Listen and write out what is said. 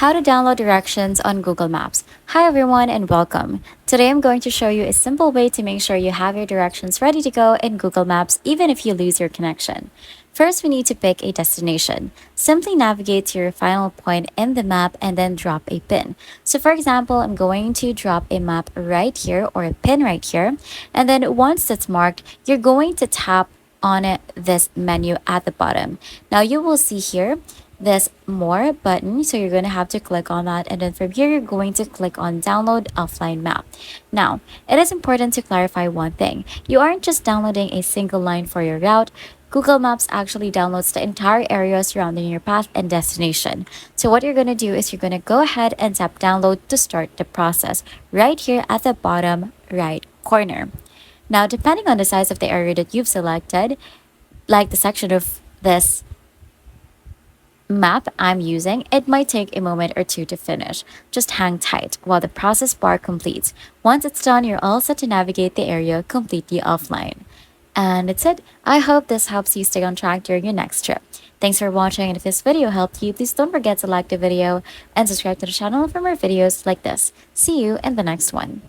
How to download directions on Google Maps. Hi everyone and welcome. Today I'm going to show you a simple way to make sure you have your directions ready to go in Google Maps even if you lose your connection. First, we need to pick a destination. Simply navigate to your final point in the map and then drop a pin. So for example, I'm going to drop a map right here or a pin right here. And then once that's marked, you're going to tap on this menu at the bottom. Now you will see here this more button, so you're going to have to click on that, and then from here you're going to click on download offline map. Now it is important to clarify one thing: you aren't just downloading a single line for your route. Google Maps actually downloads the entire area surrounding your path and destination. So what you're going to do is you're going to go ahead and tap download to start the process right here at the bottom right corner. Now, depending on the size of the area that you've selected, like the section of this map I'm using, it might take a moment or two to finish. Just hang tight while the process bar completes. Once it's done, you're all set to navigate the area completely offline. And that's it. I hope this helps you stay on track during your next trip. Thanks for watching, and if this video helped you, please don't forget to like the video and subscribe to the channel for more videos like this. See you in the next one.